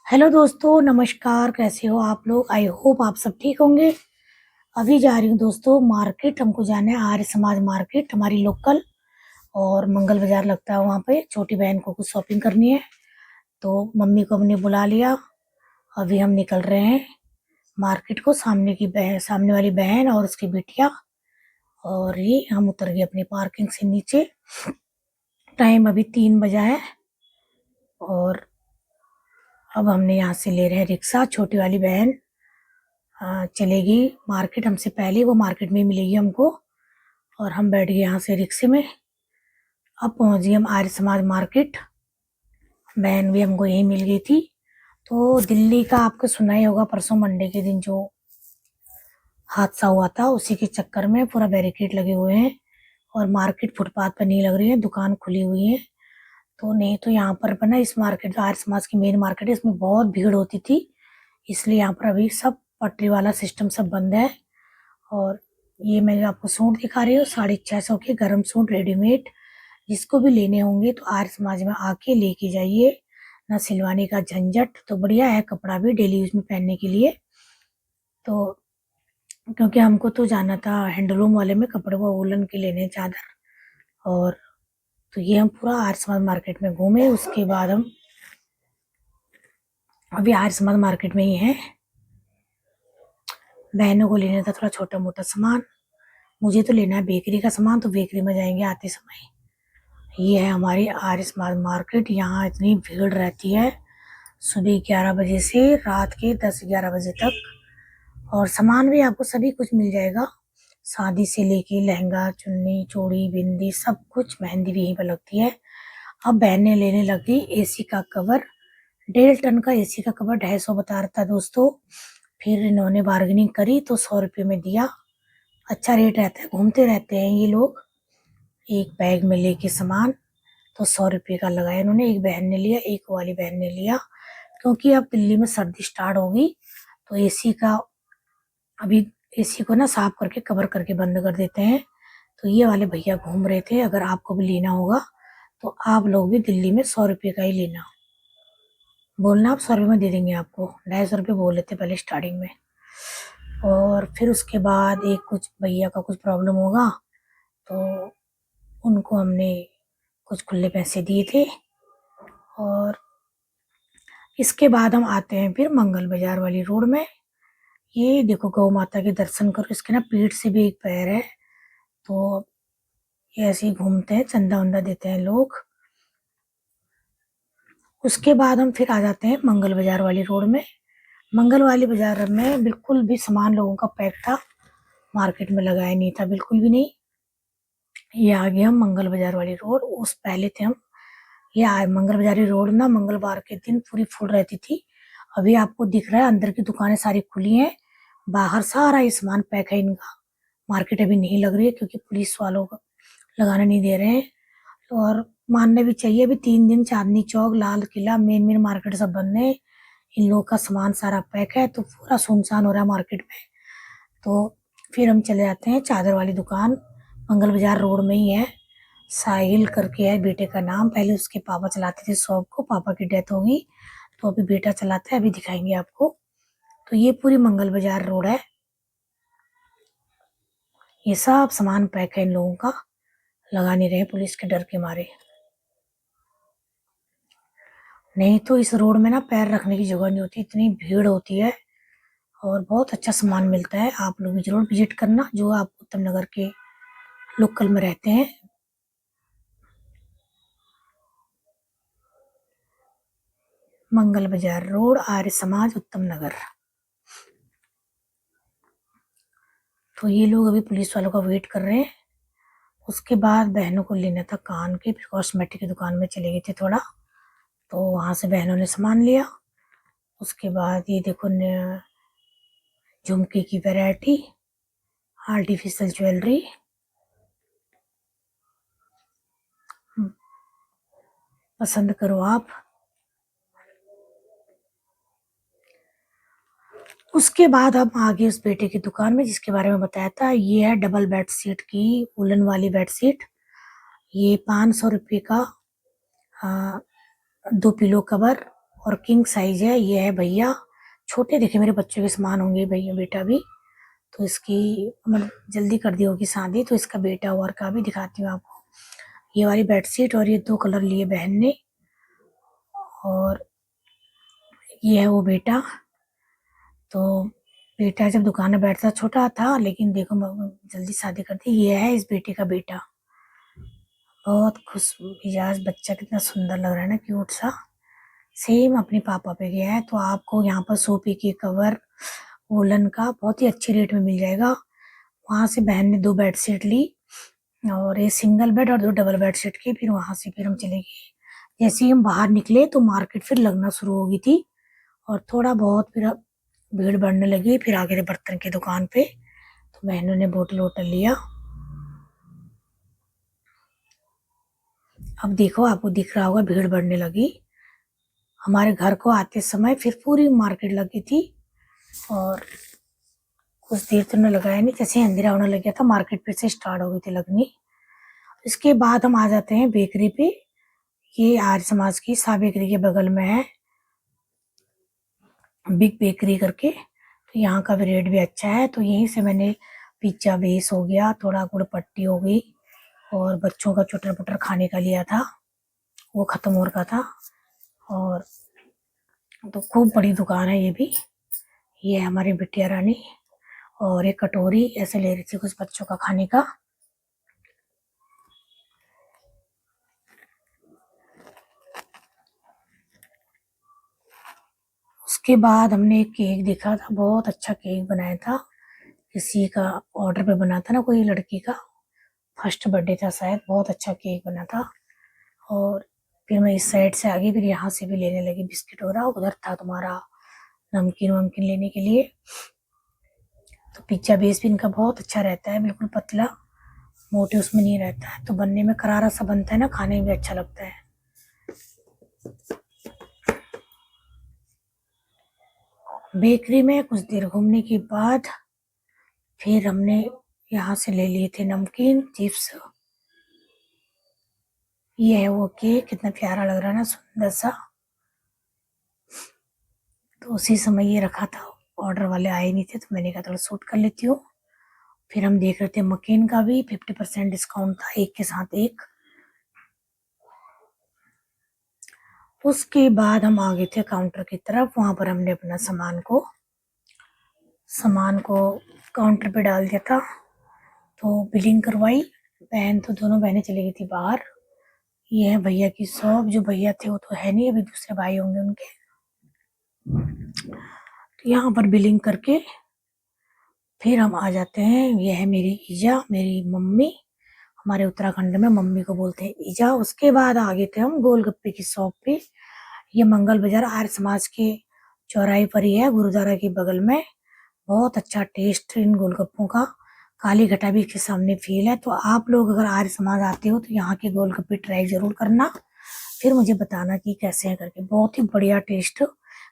Hello दोस्तों, नमस्कार। कैसे हो आप लोग? आई होप आप सब ठीक होंगे। अभी जा रही हूँ दोस्तों मार्केट। हमको जाना है आर्य समाज मार्केट, हमारी लोकल। और मंगल बाजार लगता है वहाँ पे। छोटी बहन को कुछ शॉपिंग करनी है, तो मम्मी को हमने बुला लिया। अभी हम निकल रहे हैं मार्केट को। सामने वाली बहन और उसकी बिटिया। और ये हम उतर गए अपनी पार्किंग से नीचे। टाइम अभी 3 बजा है। और अब हमने यहाँ से ले रहे हैं रिक्शा। छोटी वाली बहन चलेगी मार्केट हमसे पहले। वो मार्केट में ही मिलेगी हमको। और हम बैठ गए यहाँ से रिक्शे में। अब पहुंच गए हम आर्य समाज मार्केट। बहन भी हमको यहीं मिल गई थी। तो दिल्ली का आपको सुना ही होगा, परसों मंडे के दिन जो हादसा हुआ था, उसी के चक्कर में पूरा बैरिकेड लगे हुए हैं। और मार्केट फुटपाथ पर नहीं लग रही है, दुकान खुली हुई है। तो नहीं तो यहाँ पर बना इस मार्केट जो आर्य समाज की मेन मार्केट है, इसमें बहुत भीड़ होती थी। इसलिए यहाँ पर अभी सब पटरी वाला सिस्टम सब बंद है। और ये मैं जो आपको सूट दिखा रही हूँ 650 के गर्म सूट रेडीमेड। जिसको भी लेने होंगे तो आर्य समाज में आके लेके जाइए। ना सिलवाने का झंझट। तो बढ़िया है कपड़ा भी डेली यूज में पहनने के लिए। तो क्योंकि हमको तो जाना था हैंडलूम वाले में कपड़े, वो वूलन के लेने चादर। और तो ये हम पूरा आर्य समाज मार्केट में घूमे। उसके बाद हम अभी आर्य समाज मार्केट में ही हैं। बहनों को लेना था थोड़ा छोटा मोटा सामान। मुझे तो लेना है बेकरी का सामान, तो बेकरी में जाएंगे आते समय। ये है हमारी आर्य समाज मार्केट। यहाँ इतनी भीड़ रहती है सुबह 11 बजे से रात के 10-11 बजे तक। और सामान भी आपको सभी कुछ मिल जाएगा। शादी से लेके लहंगा, चुन्नी, चूड़ी, बिंदी, सब कुछ। मेहंदी भी यहीं पर लगती है। अब बहन ने लेने लगी एसी का कवर। 1.5 टन का एसी का कवर 250 बता रहा था दोस्तों। फिर इन्होंने बार्गेनिंग करी तो 100 रुपये में दिया। अच्छा रेट रहता है, घूमते रहते हैं ये लोग एक बैग में लेके सामान। तो 100 रुपये का लगाया इन्होंने। एक बहन ने लिया, एक वाली बहन ने लिया। क्योंकि अब दिल्ली में सर्दी स्टार्ट होगी, तो एसी का अभी एसी को ना साफ करके कवर करके बंद कर देते हैं। तो ये वाले भैया घूम रहे थे। अगर आपको भी लेना होगा तो आप लोग भी दिल्ली में 100 रुपये का ही लेना। बोलना, आप 100 रुपये में दे देंगे आपको। 250 रुपये बोल लेते पहले स्टार्टिंग में। और फिर उसके बाद एक कुछ भैया का कुछ प्रॉब्लम होगा, तो उनको हमने कुछ खुले पैसे दिए थे। और इसके बाद हम आते हैं फिर मंगल बाजार वाली रोड में। ये देखो गौ माता के दर्शन करो। इसके ना पीठ से भी एक पैर है। तो ये ऐसे ही घूमते हैं, चंदा वंदा देते हैं लोग। उसके बाद हम फिर आ जाते हैं मंगल बाजार वाली रोड में। मंगल वाली बाजार में बिल्कुल भी सामान लोगों का पैक था। मार्केट में लगाया नहीं था बिल्कुल भी नहीं। ये आ गए हम मंगल बाजार वाली रोड। उस पहले थे हम। ये मंगल बाजारी रोड ना मंगलवार के दिन पूरी फुल रहती थी। अभी आपको दिख रहा है अंदर की दुकानें सारी खुली हैं। बाहर सारा ये सामान पैक है इनका। मार्केट अभी नहीं लग रही है क्योंकि पुलिस वालों को लगाने नहीं दे रहे हैं। तो और मानने भी चाहिए, अभी 3 दिन Chandni Chowk, Lal Qila, main main market सब बंद है। इन लोगों का सामान सारा पैक है, तो पूरा सुनसान हो रहा है मार्केट में। तो फिर हम चले जाते हैं चादर वाली दुकान। मंगल बाजार रोड में ही है। साहिल करके है बेटे का नाम। पहले उसके पापा चलाते थे शॉप को, पापा की डेथ हो गई तो अभी बेटा चलाता है। अभी दिखाएंगे आपको। तो ये पूरी मंगल बाजार रोड है। ये सब सामान पैक है इन लोगों का। लगा नहीं रहे पुलिस के डर के मारे। नहीं तो इस रोड में ना पैर रखने की जगह नहीं होती, इतनी भीड़ होती है। और बहुत अच्छा सामान मिलता है। आप लोग भी जरूर विजिट करना जो आप उत्तम नगर के लोकल में रहते हैं। मंगल बाजार रोड, आर्य समाज, उत्तम नगर। तो ये लोग अभी पुलिस वालों का वेट कर रहे हैं। उसके बाद बहनों को लेना था कान के, फिर कॉस्मेटिक की दुकान में चले गए थे थोड़ा। तो वहां से बहनों ने सामान लिया। उसके बाद ये देखो झुमके की वैरायटी, आर्टिफिशियल ज्वेलरी। पसंद करो आप। उसके बाद हम आगे उस बेटे की दुकान में जिसके बारे में बताया था। ये है डबल बेड शीट की वुलन वाली बेड शीट। ये 500 रुपये का 2 पिलो कवर और किंग साइज है। ये है भैया, छोटे देखे मेरे बच्चों के समान होंगे भैया बेटा भी। तो इसकी मतलब जल्दी कर दी होगी शादी, तो इसका बेटा और का भी दिखाती हूँ आपको। ये वाली बेडशीट और ये 2 कलर लिए बहन ने। और ये है वो बेटा। तो बेटा जब दुकान में बैठता छोटा था, लेकिन देखो जल्दी शादी कर दी। ये है इस बेटे का बेटा, बहुत खुश मिजाज बच्चा, कितना सुंदर लग रहा है ना, क्यूट सा, सेम अपने पापा पे गया है। तो आपको यहाँ पर सोफे के कवर वुलन का बहुत ही अच्छे रेट में मिल जाएगा। वहां से बहन ने 2 बेडशीट ली, और ये सिंगल बेड और 2 डबल बेडशीट की। फिर वहां से फिर हम चले गए। जैसे ही हम बाहर निकले तो मार्केट फिर लगना शुरू हो गई थी, और थोड़ा बहुत फिर भीड़ बढ़ने लगी। फिर आ गए थे बर्तन की दुकान पे, तो बहनों ने बोतल वोटल लिया। अब देखो आपको दिख रहा होगा भीड़ बढ़ने लगी। हमारे घर को आते समय फिर पूरी मार्केट लगी थी, और कुछ देर तो न लगाया नहीं, जैसे अंधेरा होने लग गया था मार्केट फिर से स्टार्ट हो गई थी लगनी। इसके बाद हम आ जाते हैं बेकरी पे। ये आर्य समाज की सा बेकरी के बगल में है बिग बेकरी करके। तो यहाँ का भी रेट भी अच्छा है। तो यहीं से मैंने पिज्जा बेस हो गया, थोड़ा गुड़ पट्टी हो गई, और बच्चों का चुटर पुटर खाने का लिया था, वो खत्म हो रखा था। और तो खूब बड़ी दुकान है ये भी। ये है हमारी बिटिया रानी, और एक कटोरी ऐसे ले रही थी कुछ बच्चों का खाने का। उसके बाद हमने एक केक देखा था, बहुत अच्छा केक बनाया था, किसी का ऑर्डर पे बना था ना, कोई लड़की का फर्स्ट बर्थडे था शायद। बहुत अच्छा केक बना था। और फिर मैं इस साइड से आ गई, फिर यहाँ से भी लेने लगी बिस्किट वगैरह। उधर था तुम्हारा नमकीन वमकीन लेने के लिए। तो पिज्जा बेस भी इनका बहुत अच्छा रहता है, बिल्कुल पतला, मोटे उसमें नहीं रहता है, तो बनने में करारा सा बनता है ना, खाने में भी अच्छा लगता है। बेकरी में कुछ देर घूमने के बाद फिर हमने यहाँ से ले लिए थे नमकीन चिप्स। ये है वो केक, कितना प्यारा लग रहा है ना, सुंदर सा। तो उसी समय ये रखा था, ऑर्डर वाले आए नहीं थे, तो मैंने कहा थोड़ा शूट कर लेती हूँ। फिर हम देख रहे थे मकीन का भी 50% डिस्काउंट था, एक के साथ एक। उसके बाद हम आ गए थे काउंटर की तरफ। वहां पर हमने अपना सामान को काउंटर पे डाल दिया था, तो बिलिंग करवाई। बहन तो दोनों बहनें चली गई थी बाहर। ये है भैया की शॉप। जो भैया थे वो तो है नहीं, अभी दूसरे भाई होंगे उनके। तो यहाँ पर बिलिंग करके फिर हम आ जाते हैं। यह है मेरी ईजा, मेरी मम्मी। हमारे उत्तराखंड में मम्मी को बोलते हैं ईजा। उसके बाद आ गए थे हम गोलगप्पे की शॉप पे। ये मंगल बाजार आर्य समाज के चौराहे पर ही है, गुरुद्वारा के बगल में। बहुत अच्छा टेस्ट इन गोलगप्पों का। काली घटा भी के सामने फील है। तो आप लोग अगर आर्य समाज आते हो तो यहाँ के गोलगप्पे ट्राई जरूर करना, फिर मुझे बताना कि कैसे हैं करके। बहुत ही बढ़िया टेस्ट।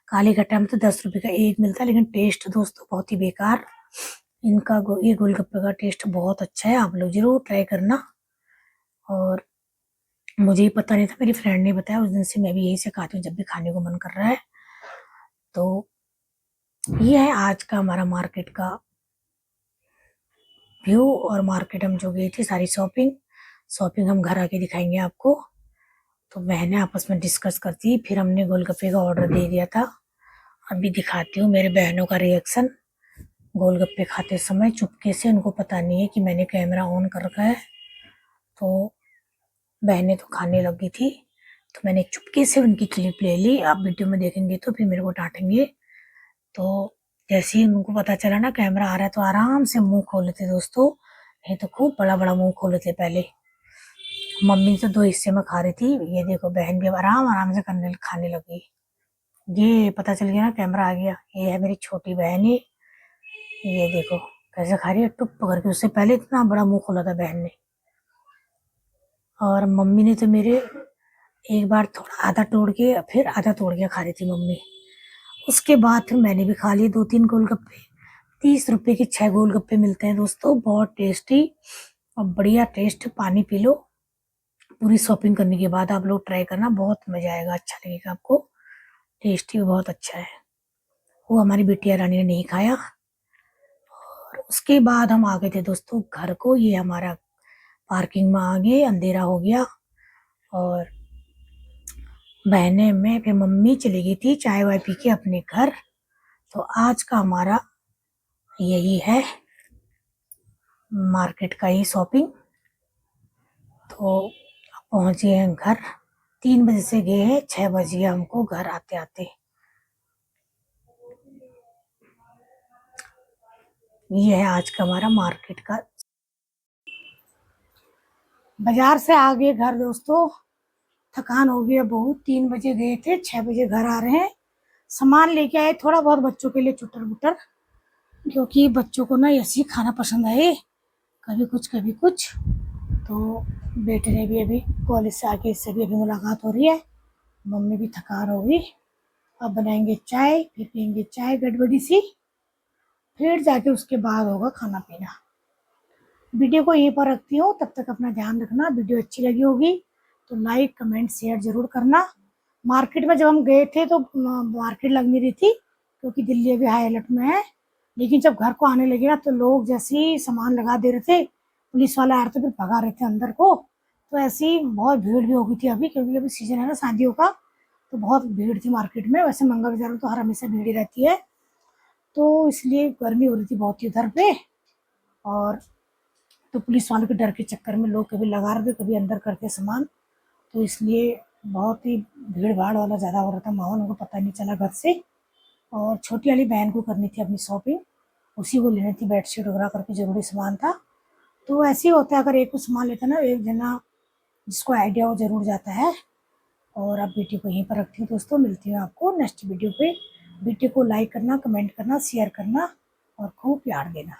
काली घटा में तो 10 रुपए का एक मिलता है, लेकिन टेस्ट दोस्तों बहुत ही बेकार। इनका ये गोलगप्पे का टेस्ट बहुत अच्छा है, आप लोग जरूर ट्राई करना। और मुझे ही पता नहीं था, मेरी फ्रेंड ने बताया, उस दिन से मैं भी यही से खाती हूँ जब भी खाने को मन कर रहा है। तो ये है आज का हमारा मार्केट का व्यू। और मार्केट हम जो गई थी सारी शॉपिंग हम घर आके दिखाएंगे आपको। तो बहनें आपस में डिस्कस करती, फिर हमने गोलगप्पे का ऑर्डर दे दिया था। अभी दिखाती हूँ मेरे बहनों का रिएक्शन गोलगप्पे खाते समय। चुपके से, उनको पता नहीं है कि मैंने कैमरा ऑन कर रखा है। तो बहनें तो खाने लगी थी, तो मैंने चुपके से उनकी क्लिप ले ली। आप वीडियो में देखेंगे तो फिर मेरे को डांटेंगे। तो जैसे ही उनको पता चला ना कैमरा आ रहा है, तो आराम से मुंह खोले थे दोस्तों। नहीं तो खूब बड़ा बड़ा मुंह खोले थे पहले। मम्मी तो 2 हिस्से में खा रही थी, ये देखो बहन भी आराम आराम से खाने लगी। ये पता चल गया ना कैमरा आ गया। ये है मेरी छोटी बहन है, ये देखो कैसे खा रही है टुप करके। उससे पहले इतना बड़ा मुंह खोला था बहन ने। और मम्मी ने तो मेरे एक बार थोड़ा आधा तोड़ के फिर आधा तोड़ के खा रही थी मम्मी। उसके बाद फिर मैंने भी खा लिए 2-3 गोलगप्पे। 30 रुपए के 6 गोलगप्पे मिलते हैं दोस्तों, बहुत टेस्टी और बढ़िया टेस्ट। पानी पी लो। पूरी शॉपिंग करने के बाद आप लोग ट्राई करना, बहुत मजा आएगा, अच्छा लगेगा आपको। टेस्टी भी बहुत अच्छा है। वो हमारी बिटिया रानी ने नहीं खाया। और उसके बाद हम आ गए थे दोस्तों घर को। ये हमारा पार्किंग में आ गए, अंधेरा हो गया और बहने में फिर मम्मी चली गई थी चाय वाय पी के अपने घर। तो आज का हमारा यही है मार्केट का ही शॉपिंग। तो पहुंचे हैं घर, 3 बजे से गए हैं, 6 बजे हमको घर आते आते। ये है आज का हमारा मार्केट का। बाजार से आ गए घर दोस्तों, थकान हो गई है बहुत। 3 बजे गए थे, 6 बजे घर आ रहे हैं। सामान लेके आए थोड़ा बहुत बच्चों के लिए, चुटर बुटर, क्योंकि बच्चों को ना ऐसे ही खाना पसंद है, कभी कुछ कभी कुछ। तो बेटे ने भी अभी कॉलेज से आके इससे भी अभी मुलाकात हो रही है। मम्मी भी थकान हो गई। अब बनाएंगे चाय, फिर पियेंगे चाय गड़बड़ी सी, फिर जाके उसके बाद होगा खाना पीना। वीडियो को यहीं पर रखती हूँ, तब तक अपना ध्यान रखना। वीडियो अच्छी लगी होगी तो लाइक कमेंट शेयर जरूर करना। मार्केट में जब हम गए थे तो मार्केट लग नहीं रही थी, क्योंकि दिल्ली अभी हाई अलर्ट में है। लेकिन जब घर को आने लगे ना तो लोग जैसे ही सामान लगा दे रहे थे, पुलिस वाले आ रहे थे, फिर भगा रहे थे अंदर को। तो ऐसी बहुत भीड़ भी हो गई थी अभी, क्योंकि अभी सीजन है ना शादियों का, तो बहुत भीड़ थी मार्केट में। वैसे मंगल बाजार में तो हर हमेशा भीड़ ही रहती है, तो इसलिए गर्मी हो रही थी बहुत ही उधर पे। और तो पुलिस वालों के डर के चक्कर में लोग कभी लगा रहे थे, कभी अंदर करते सामान, तो इसलिए बहुत ही भीड़ भाड़ वाला ज़्यादा हो रहा था माहौल, उनको पता नहीं चला घर से। और छोटी वाली बहन को करनी थी अपनी शॉपिंग, उसी को लेनी थी, बेडशीट वगैरह करके ज़रूरी सामान था। तो ऐसे ही होता है, अगर एक को सामान लेता ना, एक जना जिसको आइडिया हो ज़रूर जाता है। और अब वीडियो को यहीं पर रखती हूँ दोस्तों, मिलती हूँ आपको नेक्स्ट वीडियो पे। वीडियो को लाइक करना, कमेंट करना, शेयर करना और खूब प्यार देना।